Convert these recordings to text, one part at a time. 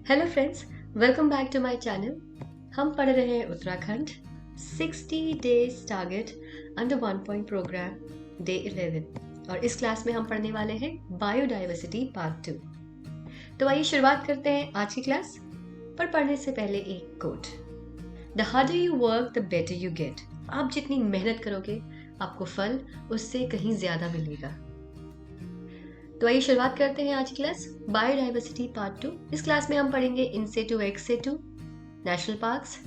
Hello friends, welcome back to my channel. हम पढ़ रहे हैं Uttarakhand 60 days target under 1 point programme day 11 और इस क्लास में हम पढ़ने वाले हैं बायोडाइवर्सिटी पार्ट 2। तो आइए शुरुआत करते हैं आज की क्लास। पर पढ़ने से पहले एक quote, the harder you work the better you get. आप जितनी मेहनत करोगे आपको फल उससे कहीं ज्यादा मिलेगा। तो आइए शुरुआत करते हैं आज की क्लास बायोडाइवर्सिटी पार्ट 2। इस क्लास में हम पढ़ेंगे in situ ex situ, national parks,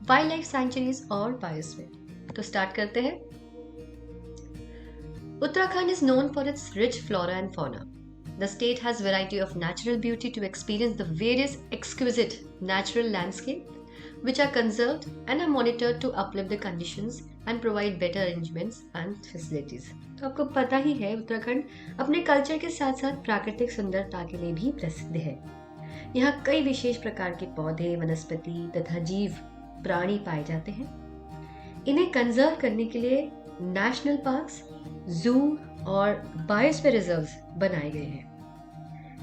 wildlife sanctuaries और बायोस्फीयर। तो स्टार्ट करते हैं। Uttarakhand is known for its rich flora and fauna. The state has variety of natural beauty to experience the various exquisite natural landscape which are conserved and are monitored to uplift the conditions and provide better arrangements and facilities. तो आपको पता ही है उत्तराखंड अपने culture के साथ साथ प्राकृतिक सुंदरता के लिए भी प्रसिद्ध है। यहाँ कई विशेष प्रकार के पौधे, वनस्पति तथा जीव प्राणी पाए जाते हैं। इन्हें कंजर्व करने के लिए नेशनल पार्क्स, जू और बायोस्फीयर रिजर्व्स बनाए गए हैं।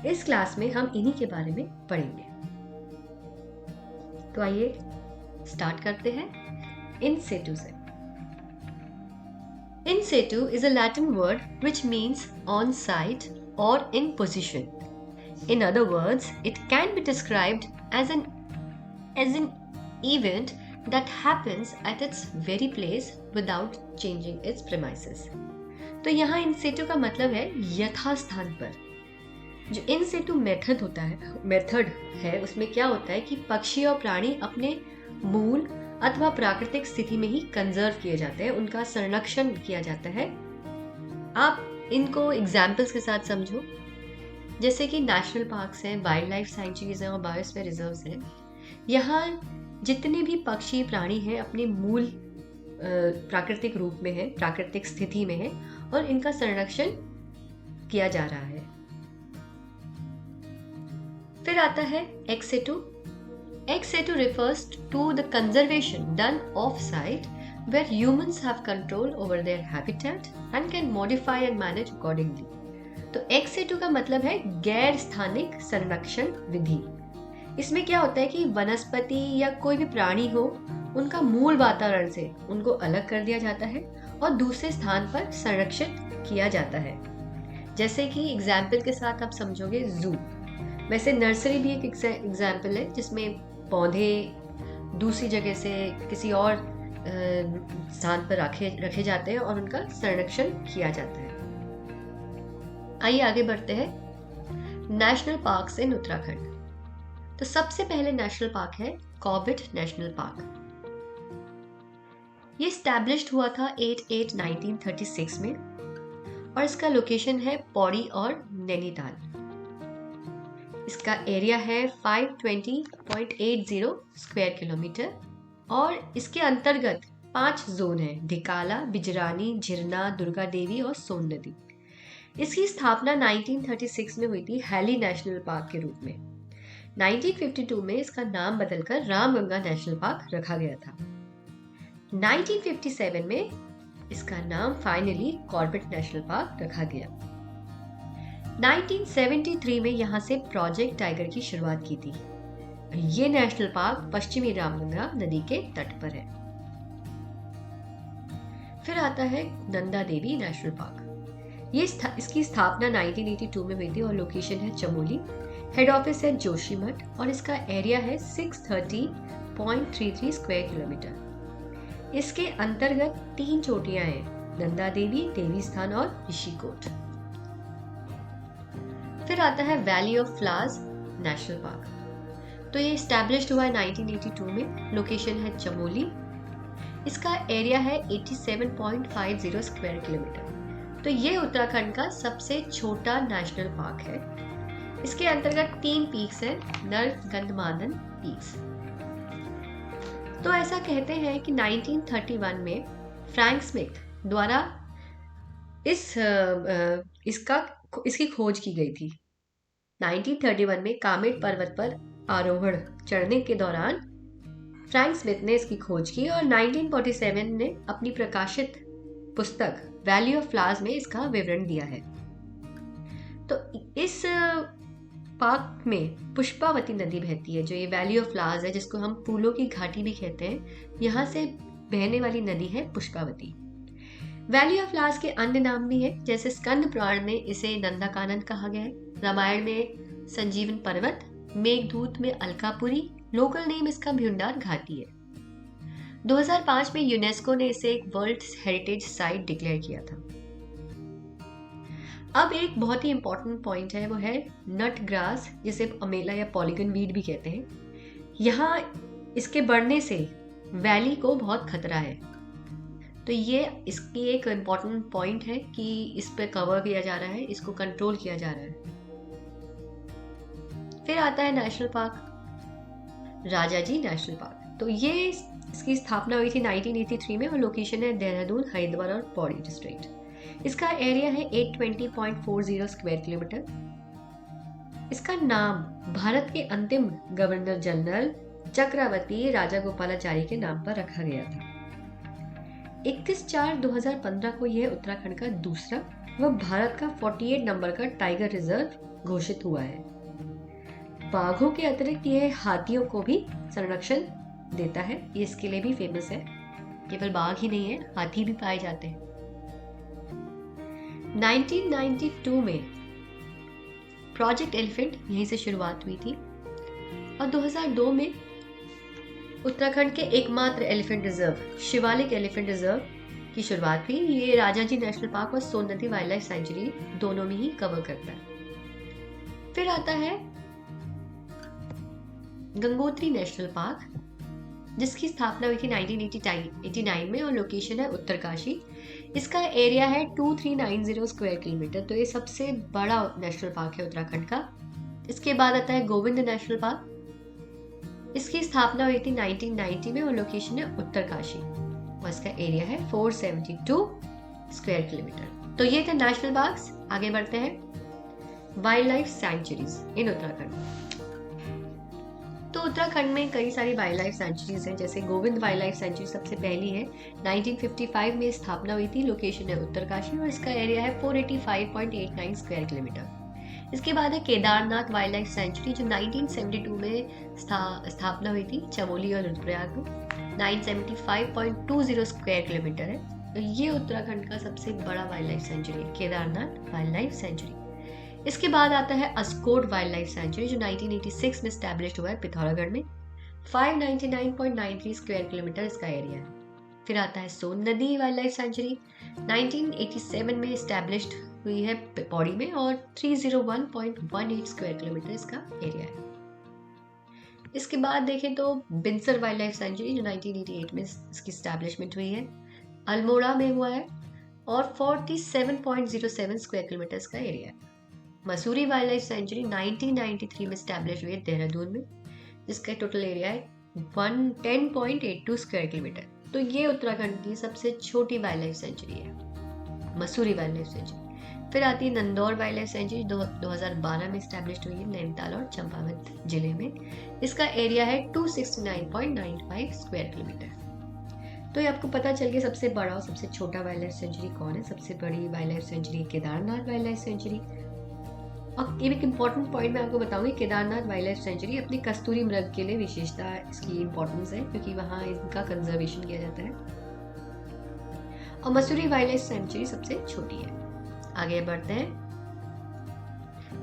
इस क्लास में हम इन्हीं के बारे में पढ़ेंगे। तो आइए स्टार्ट करते हैं इन सेटू से। In situ is a Latin word which means on site or in position. In other words, it can be described as an event that happens at its very place without changing its premises. तो यहाँ in situ का मतलब है यथास्थान पर। जो in situ method है उसमें क्या होता है कि पक्षी और प्राणी अपने मूल अथवा प्राकृतिक स्थिति में ही कंजर्व किए जाते हैं, उनका संरक्षण किया जाता है। आप इनको एग्जाम्पल्स के साथ समझो, जैसे कि नेशनल पार्क्स हैं, वाइल्ड लाइफ सैंक्चुरीज हैं और बायोस्फीयर रिजर्व्स हैं। यहाँ जितने भी पक्षी प्राणी हैं अपने मूल प्राकृतिक रूप में हैं, प्राकृतिक स्थिति में हैं और इनका संरक्षण किया जा रहा है। फिर आता है x सेटू। Ex situ refers to the conservation done off-site where humans have control over their habitat and can modify and manage accordingly. तो ex situ का मतलब है गैर स्थानिक संरक्षण विधि। इसमें क्या होता है कि वनस्पति या कोई भी प्राणी हो, उनका मूल वातावरण से उनको अलग कर दिया जाता है और दूसरे स्थान पर संरक्षित किया जाता है। जैसे कि एग्जाम्पल के साथ आप समझोगे जू। वैसे नर्सरी भी एक एग्जाम्पल है जिसमें पौधे दूसरी जगह से किसी और स्थान पर रखे जाते हैं और उनका संरक्षण किया जाता है। आइए आगे बढ़ते हैं। नेशनल पार्क्स इन उत्तराखंड। तो सबसे पहले नेशनल पार्क है कॉर्बेट नेशनल पार्क। ये स्टैब्लिश्ड हुआ था 8/8/1936 में और इसका लोकेशन है पौड़ी और नैनीताल। इसका एरिया है 520.80 स्क्वायर किलोमीटर और इसके अंतर्गत 5 जोन हैं: ढिकाला, बिजरानी, झिरना, दुर्गा देवी और सोन नदी। इसकी स्थापना 1936 में हुई थी हैली नेशनल पार्क के रूप में। 1952 में इसका नाम बदलकर रामगंगा नेशनल पार्क रखा गया था। 1957 में इसका नाम फाइनली कॉर्बेट नेशनल पार्क रखा गया। 1973 में यहाँ से प्रोजेक्ट टाइगर की शुरुआत की थी। ये नेशनल पार्क पश्चिमी रामगंगा नदी के तट पर है। फिर आता है नंदा देवी नेशनल पार्क। इसकी स्थापना 1982 में हुई थी और लोकेशन है चमोली। हेड ऑफिस है जोशीमठ और इसका एरिया है 630.33 स्क्वायर किलोमीटर। इसके अंतर्गत 3 चोटियां हैं: नंदा देवी, देवी स्थान और ऋषिकोट। फिर आता है valley of flowers national park. तो ये स्टैब्लिश्ड हुआ है 1982 में। लोकेशन है चमोली। इसका एरिया है 87.50 स्क्वायर किलोमीटर। तो ये उत्तराखंड का सबसे छोटा नेशनल पार्क है। इसके अंतर्गत 3 पीक्स हैं, नर गंधमादन पीक्स। तो ऐसा कहते हैं कि 1931 में फ्रैंक स्मिथ द्वारा इसकी खोज की गई थी। 1931 में कामेट पर्वत पर आरोहण चढ़ने के दौरान फ्रैंक स्मिथ ने इसकी खोज की और 1947 ने अपनी प्रकाशित पुस्तक वैली ऑफ फ्लावर्स में इसका विवरण दिया है। तो इस पार्क में पुष्पावती नदी बहती है, जो ये वैली ऑफ फ्लावर्स है, जिसको हम फूलों की घाटी भी कहते हैं। यहाँ से बहने वाली नदी है पुष्पावती। वैली ऑफ फ्लावर्स के अन्य नाम भी है, जैसे स्कंद पुराण में इसे नंदाकानन कहा गया है, रामायण में संजीवन पर्वत, मेघदूत में अलकापुरी, लोकल नेम इसका भ्यूंडार घाटी है। 2005 में यूनेस्को ने इसे एक वर्ल्ड हेरिटेज साइट डिक्लेयर किया था। अब एक बहुत ही इंपॉर्टेंट पॉइंट है, वो है नट ग्रास, जिसे अमेला या पॉलीगन वीड भी कहते हैं। यहाँ इसके बढ़ने से वैली को बहुत खतरा है, तो ये इसकी एक इम्पॉर्टेंट पॉइंट है कि इस पे कवर किया जा रहा है, इसको कंट्रोल किया जा रहा है। फिर आता है national park, Rajaji national park. तो ये इसकी स्थापना हुई थी 1983 में और लोकेशन है देहरादून, हरिद्वार और पौड़ी डिस्ट्रिक्ट। इसका एरिया है 820.40 स्क्वायर किलोमीटर। इसका नाम भारत के अंतिम गवर्नर जनरल चक्रवर्ती राजागोपालाचारी के नाम पर रखा गया था। 31/4/2015 को यह उत्तराखंड का दूसरा व भारत का 48 नंबर का टाइगर रिजर्व घोषित हुआ है। बाघों के अतिरिक्त यह हाथियों को भी संरक्षण देता है, ये इसके लिए भी फेमस है। केवल बाघ ही नहीं है, हाथी भी पाए जाते हैं। 1992 में प्रोजेक्ट एलिफेंट यहीं से शुरुआत हुई थी और 2002 में उत्तराखंड के एकमात्र elephant reserve Shivalik elephant reserve की शुरुआत हुई। ये राजाजी नेशनल पार्क और सोन नदी वाइल्ड लाइफ सेंचुरी दोनों में ही कवर करता है। फिर आता है गंगोत्री नेशनल पार्क, जिसकी स्थापना हुई थी 1989 में और लोकेशन है उत्तरकाशी। इसका एरिया है 2390 स्क्वायर किलोमीटर, तो ये सबसे बड़ा नेशनल पार्क है उत्तराखंड का। इसके बाद आता है गोविंद नेशनल पार्क। इसकी स्थापना हुई थी 1990 में और लोकेशन है उत्तरकाशी और इसका एरिया है 472 स्क्वायर किलोमीटर। तो ये थे नेशनल पार्क्स। आगे बढ़ते हैं वाइल्ड लाइफ सेंचुरीज इन उत्तराखंड। तो उत्तराखंड में कई सारी वाइल्ड लाइफ सेंचुरीज हैं, जैसे गोविंद वाइल्ड लाइफ सेंचुरी सबसे पहली है, 1955 में स्थापना हुई थी, लोकेशन है उत्तरकाशी और इसका एरिया है 485.89 स्क्वायर किलोमीटर। इसके बाद है केदारनाथ वाइल्ड लाइफ सेंचुरी, जो 1972 में स्थापना हुई थी, चमोली और रुद्रप्रयाग में, 975.20 स्क्वायर किलोमीटर है। तो ये उत्तराखंड का सबसे बड़ा वाइल्ड लाइफ सेंचुरी है, केदारनाथ वाइल्ड लाइफ सेंचुरी। इसके बाद आता है अस्कोट वाइल्ड लाइफ सेंचुरी, जो 1986 में स्टैब्लिश हुआ है पिथौरागढ़ में, 599.93 स्क्वायर किलोमीटर इसका एरिया है। फिर आता है सोन नदी वाइल्ड लाइफ सेंचुरी, 1987 में स्टैब्लिश्ड हुई है पौड़ी में और 301.18 स्क्वायर किलोमीटर इसका एरिया है। इसके बाद देखें तो बिनसर वाइल्ड लाइफ सेंचुरी, जो 1988 में इसकी स्टैब्लिशमेंट हुई है, अल्मोड़ा में हुआ है और 47.07 स्क्वायर किलोमीटर इसका एरिया है। मसूरी वाइल्ड लाइफ सेंचुरी 1993 में स्टैब्लिश हुई है देहरादून में, जिसका टोटल एरिया है 110.82 स्क्वायर किलोमीटर। तो ये उत्तराखंड की सबसे छोटी वाइल्ड लाइफ सेंचुरी है, मसूरी वाइल्ड लाइफ सेंचुरी। फिर आती है नंदौर वाइल्ड लाइफ सेंचुरी, 2012 में स्टैब्लिश हुई है नैनीताल और चंपावत जिले में। इसका एरिया है 269.95 स्क्वायर किलोमीटर। तो ये आपको पता चल गया सबसे बड़ा और सबसे छोटा वाइल्ड लाइफ सेंचुरी कौन है। सबसे बड़ी wild life sanctuary Kedarnath wild life sanctuary. और ये एक इम्पॉर्टेंट पॉइंट मैं आपको बताऊंगी, केदारनाथ वाइल्ड लाइफ सेंचुरी अपनी कस्तूरी मृग के लिए विशेषता इसकी इम्पोर्टेंस है, क्योंकि वहाँ इनका कंजर्वेशन किया जाता है। और मसूरी वाइल्ड लाइफ सेंचुरी सबसे छोटी है। आगे बढ़ते हैं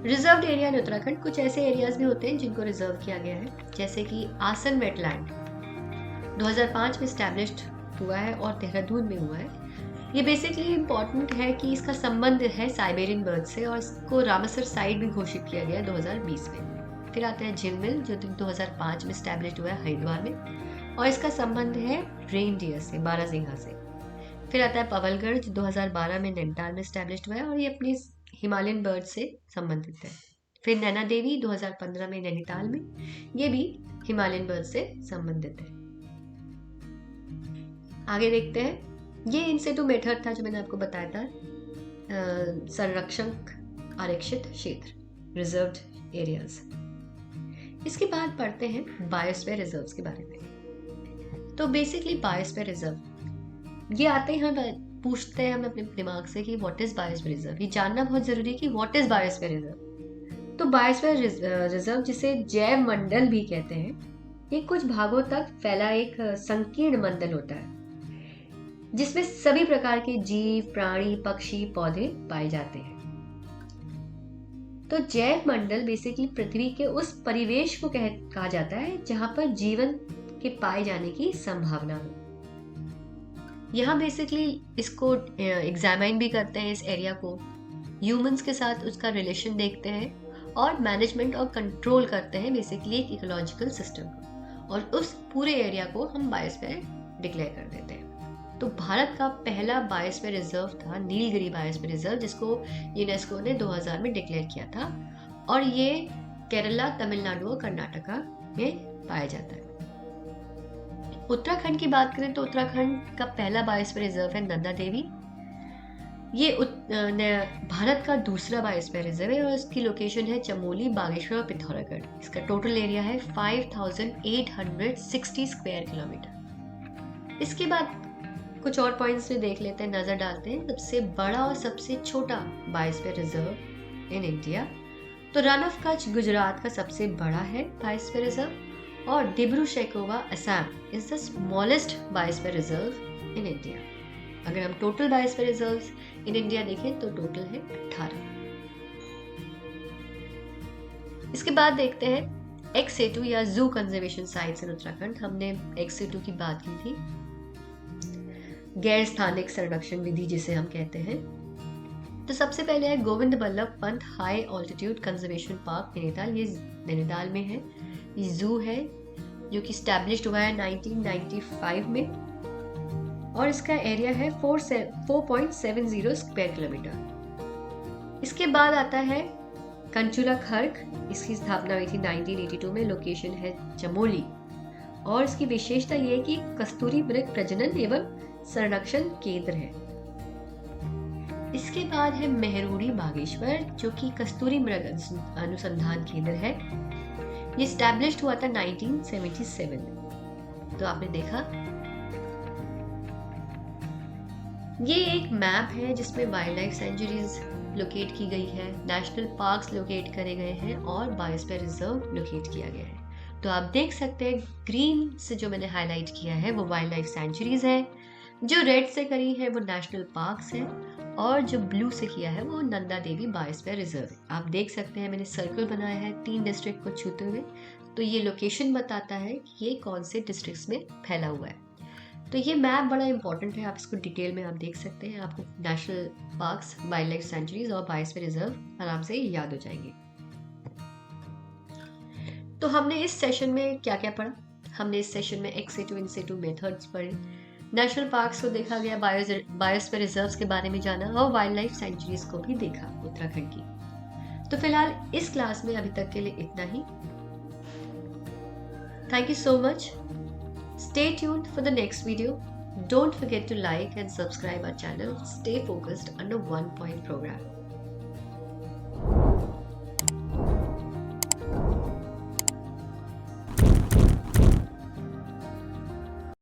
रिजर्व्ड एरिया इन उत्तराखंड। कुछ ऐसे एरियाज भी होते हैं जिनको रिजर्व किया गया है, जैसे कि आसन वेटलैंड 2005 में स्टैब्लिश्ड हुआ है और देहरादून में हुआ है। ये बेसिकली इम्पॉर्टेंट है कि इसका संबंध है साइबेरियन बर्ड से और इसको रामसर साइट भी घोषित किया गया है 2020 में। फिर आता है झिलमिल, जो 2005 में स्टैब्लिश्ड हुआ है हरिद्वार में और इसका संबंध है रेनडियर से, बारहसिंघा से। फिर आता है पवलगढ़, जो 2012 में नैनीताल में स्टैब्लिश्ड हुआ है और ये अपनी हिमालयन बर्ड से संबंधित है। फिर नैना देवी 2015 में नैनीताल में, ये भी हिमालयन बर्ड से संबंधित है। आगे देखते हैं, ये इनसेटू मेथड था जो मैंने आपको बताया था, संरक्षण आरक्षित क्षेत्र, रिजर्व्ड एरियाज। इसके बाद पढ़ते हैं बायोस्फीयर रिजर्व्स के बारे में। तो बेसिकली बायोस्फीयर रिजर्व ये आते हैं, हम पूछते हैं हम अपने दिमाग से कि व्हाट इज बायोस्फीयर रिजर्व। ये जानना बहुत जरूरी है कि व्हाट इज बायोस्फीयर रिजर्व। तो बायोस्फीयर रिजर्व, जिसे जैव मंडल भी कहते हैं, ये कुछ भागों तक फैला एक संकीर्ण मंडल होता है जिसमें सभी प्रकार के जीव, प्राणी, पक्षी, पौधे पाए जाते हैं। तो जैव मंडल बेसिकली पृथ्वी के उस परिवेश को कहा जाता है जहां पर जीवन के पाए जाने की संभावना हो। यहाँ बेसिकली इसको एग्जामिन भी करते हैं, इस एरिया को ह्यूमंस के साथ उसका रिलेशन देखते हैं और मैनेजमेंट और कंट्रोल करते हैं बेसिकली एक इकोलॉजिकल सिस्टम को, और उस पूरे एरिया को हम बायोस्फीयर डिक्लेयर कर देते हैं। तो भारत का पहला बायोस्फीयर रिजर्व था नीलगिरी बायोस्फीयर रिजर्व, जिसको यूनेस्को ने 2000 में डिक्लेयर किया था, और ये केरला, तमिलनाडु और कर्नाटका में पाया जाता है। उत्तराखंड की बात करें तो उत्तराखंड का पहला बायोस्फीयर रिजर्व है नंदा देवी। ये भारत का दूसरा बायोस्फीयर रिजर्व है और इसकी लोकेशन है चमोली, बागेश्वर और पिथौरागढ़। इसका टोटल एरिया है 5860 स्क्वायर किलोमीटर। इसके बाद कुछ और पॉइंट्स में देख लेते हैं, नजर डालते हैं। सबसे बड़ा और सबसे छोटा बायोस्फीयर रिजर्व इन इंडिया, तो रन ऑफ कच्छ गुजरात का सबसे बड़ा है बायोस्फीयर रिजर्व, और Dibru Saikhowa Assam is the smallest biosphere reserve in India. अगर हम total biosphere reserves in India देखें तो टोटल है 18। इसके बाद देखते हैं एक्स-ए-टू या जू कंजर्वेशन साइट्स इन उत्तराखंड। हमने एक्स-ए-टू की बात की थी, गैर स्थानिक संरक्षण विधि जिसे हम कहते हैं। तो सबसे पहले है Govind Ballabh Pant high altitude conservation park Nainital. ये नैनीताल में है। ये जू है जो कि स्टैब्लिश्ड हुआ है 1995 में, और इसका एरिया है 4.70 स्क्वायर किलोमीटर। इसके बाद आता है कंचुला खर्क। इसकी स्थापना हुई थी 1982 में। लोकेशन है चमोली, और इसकी विशेषता ये है कि कस्तूरी मृग प्रजनन एवं संरक्षण केंद्र है। इसके बाद है मेहरुड़ी बागेश्वर, जो कि कस्तूरी मृग अनुसंधान केंद्र है। ये स्टैब्लिश्ड हुआ था 1977 में। तो आपने देखा, ये एक मैप है जिसमें वाइल्ड लाइफ सेंचुरीज लोकेट की गई है, नेशनल पार्क्स लोकेट करे गए हैं और बायोस्फीयर रिजर्व लोकेट किया गया है। तो आप देख सकते हैं ग्रीन से जो मैंने हाईलाइट किया है वो वाइल्ड लाइफ सेंचुरीज है, जो रेड से करी है वो नेशनल पार्क्स है, और जो ब्लू से किया है वो नंदा देवी बायोस्फीयर रिजर्व है। आप देख सकते हैं मैंने सर्कल बनाया है 3 डिस्ट्रिक्ट को छूते हुए, तो ये लोकेशन बताता है कि ये कौन से डिस्ट्रिक्ट्स में फैला हुआ है। तो ये मैप बड़ा इंपॉर्टेंट है, आप इसको डिटेल में आप देख सकते हैं। आपको national parks, wild life sanctuaries और बायोस्फीयर रिजर्व आराम से याद हो जाएंगे। तो हमने इस सेशन में क्या क्या पढ़ा? हमने इस सेशन में एक्स-ए-टू, इन-से-टू मेथड्स पढ़े, नेशनल पार्क्स को देखा गया, बायोस्फीयर रिजर्व्स के बारे में जाना, और वाइल्ड लाइफ सेंचुरीज को भी देखा उत्तराखंड की। तो फिलहाल इस क्लास में अभी तक के लिए इतना ही। Thank you so much. Stay tuned for the next video. Don't forget to like and subscribe our channel. Stay focused under one point program.